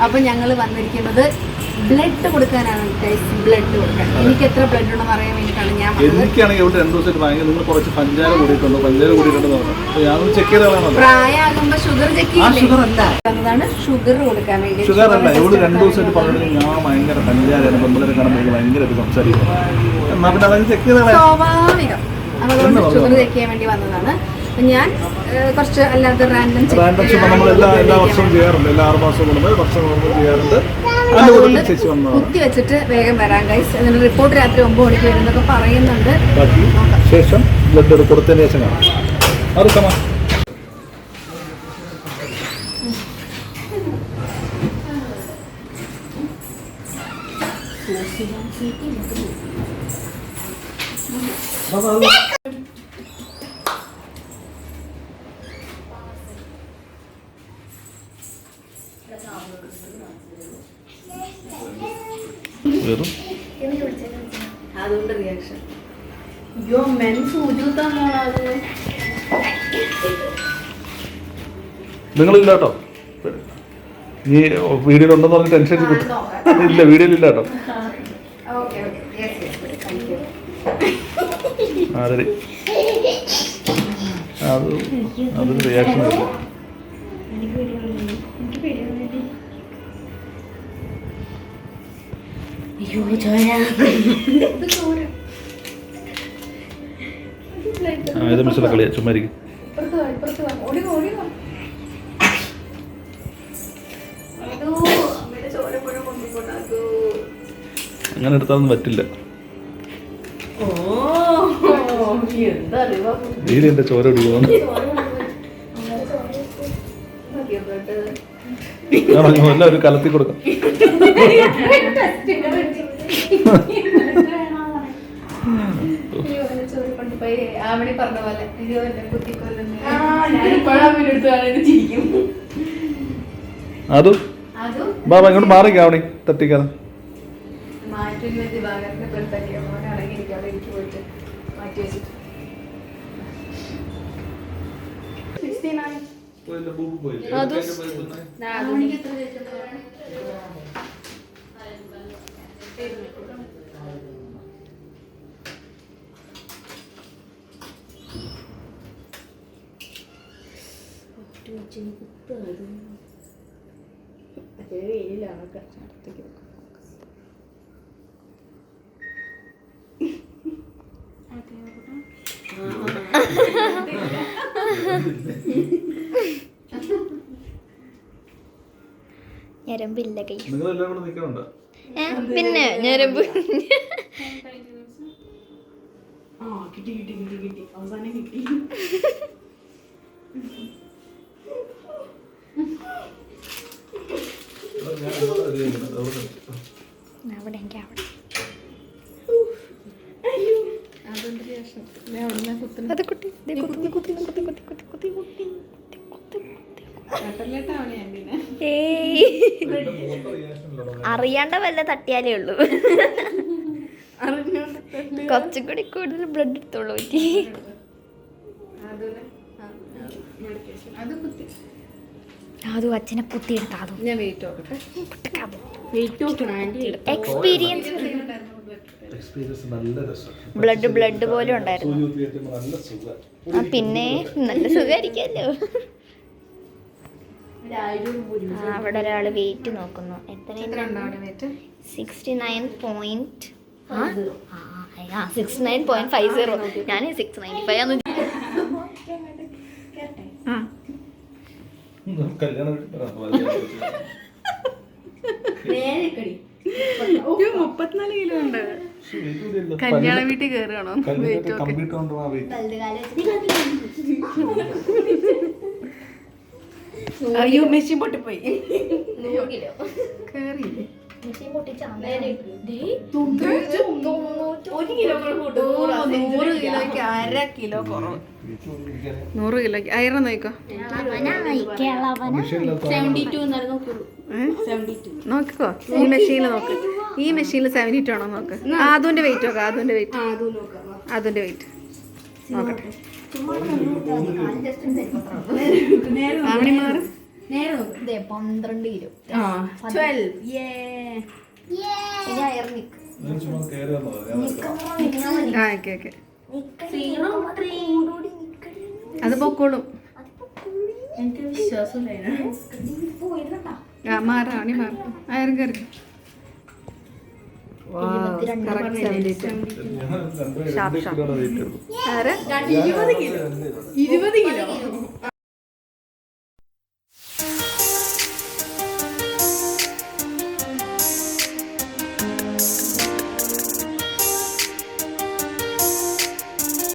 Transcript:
അപ്പൊ ഞങ്ങള് വന്നിരിക്കുന്നത് ബ്ലഡ് കൊടുക്കാനാണ്. ബ്ലഡ് കൊടുക്കാൻ എനിക്ക് എത്ര ബ്ലഡ് ഉണ്ടെന്ന് അറിയാൻ വേണ്ടിയിട്ടാണ് ഞാൻ വന്നത്. എനിക്കാണെങ്കിൽ ഇവിടെ 2 ദിവസമായിട്ട് ഭയങ്കര നിങ്ങൾ കുറച്ച് പഞ്ചാര കൂടിയിട്ടുണ്ടോ പ്രായമാകുമ്പോ ഷുഗർ ചെക്ക് ചെയ്യുന്നതാണ്. ഷുഗർ കൊടുക്കാൻ വേണ്ടി. ഷുഗർ അല്ല, ഇവിടെ 2 ദിവസമായിട്ട് പറഞ്ഞിട്ട് ഞാൻ ഭയങ്കര പഞ്ചാരയാണ്. പെമ്പിളരെ കാണുമ്പോൾ ഭയങ്കര സംസാരിക്കും. എന്നാ പിന്നെ അതൊക്കെ ചെക്ക് ചെയ്ത സ്വാഭാവികം. അതുകൊണ്ട് ഷുഗർ ചെക്ക് ചെയ്യാൻ വേണ്ടി വന്നതാണ്. ഞാൻ കുറച്ച് അല്ലാതെ റാൻഡം നമ്മൾ എല്ലാ വർഷവും ചെയ്യാറുണ്ട്. എല്ലാ 6 മാസം കൂടുമ്പോൾ വർഷം ചെയ്യാറുണ്ട്. കുത്തി വെച്ചിട്ട് വേഗം വരാം ഗൈസ്. എന്നിട്ട് റിപ്പോർട്ട് രാത്രി 9 മണിക്ക് വരുന്നൊക്കെ പറയുന്നുണ്ട്. ശേഷം ബ്ലഡ് കൊടുത്തതിന് ശേഷം കാണാം. അതുകൊണ്ട് റിയാക്ഷൻ. അയ്യോ മെൻ സൂചിത്താണോ? നിങ്ങളില്ല കേട്ടോ. ഈ വീഡിയോയിലുണ്ടെന്ന് പറഞ്ഞ് ടെൻഷൻ കിട്ടും. ഇല്ല, വീഡിയോയിലില്ല കേട്ടോ. അതെ, അതൊരു റിയാക്ഷൻ ഇല്ല. ഇത് മനസ്സിലാ കളിയാ, ചുമ്മാ ഇരിക്കും. അങ്ങനെ എടുത്താലൊന്നും പറ്റില്ല. നീല എന്റെ ചോര ഒടിക്കുന്നു. ഒരു കലത്തി കൊടുക്കാം. അതു ബാബ ഇങ്ങോട്ട് മാറിക്കാവണി തട്ടിക്കാതെ. ഞരമ്പില്ല കൈ. പിന്നെ ഞരമ്പ് അറിയാണ്ട വല്ല തട്ടിയാലേ ഉള്ളൂ. കുറച്ചും കൂടി കൂടുതൽ ബ്ലഡ് എടുത്തോളൂ. അതും അച്ഛനെ കുത്തിയെടുത്താ എക്സ്പീരിയൻസ്. ബ്ലഡ് പോലെ ഉണ്ടായിരുന്നു. പിന്നെ നല്ല സുഖമായിരിക്കല്ലോ. അവിടെ ഒരാള് വെയിറ്റ് നോക്കുന്നു. എത്ര? 69.50. ഞാൻ 695 ആണ്. കിലോ ഉണ്ട്. കല്യാണ വീട്ടിൽ കയറുകയാണോ? അയ്യോ മെഷീൻ പൊട്ടിപ്പോയി. 100 കിലോയ്ക്ക് 1/2 കിലോ കുറവ്. 100 കിലോയ്ക്ക് അയറ നോക്കോ. 72 നോക്കിക്കോ. ഈ മെഷീനിൽ നോക്ക്. ഈ മെഷീനിൽ 72 ആണോ നോക്ക്. ആദുവിന്റെ വെയിറ്റ് നോക്കാം. ആദുവിന്റെ വെയിറ്റ് നോക്കട്ടെ. നേരെ നോക്ക്. ഇതേ 12 കിലോ. 12. ഞാൻ ഇറങ്ങിക്ക്. ഞാൻ ചുമ്മാ കയറി വന്നതാ. ഞാൻ എടുക്കാം. ഓക്കെ അത് പൊക്കോളും. എനിക്ക് വിശ്വാസമില്ല. മാറാണി മാറും. ആയിരം കയറി. 22 ഞാൻ 2 കിലോയുടെ വെയിറ്റ് എടുക്കും. ആരെ? 20 കിലോ. 20 കിലോ.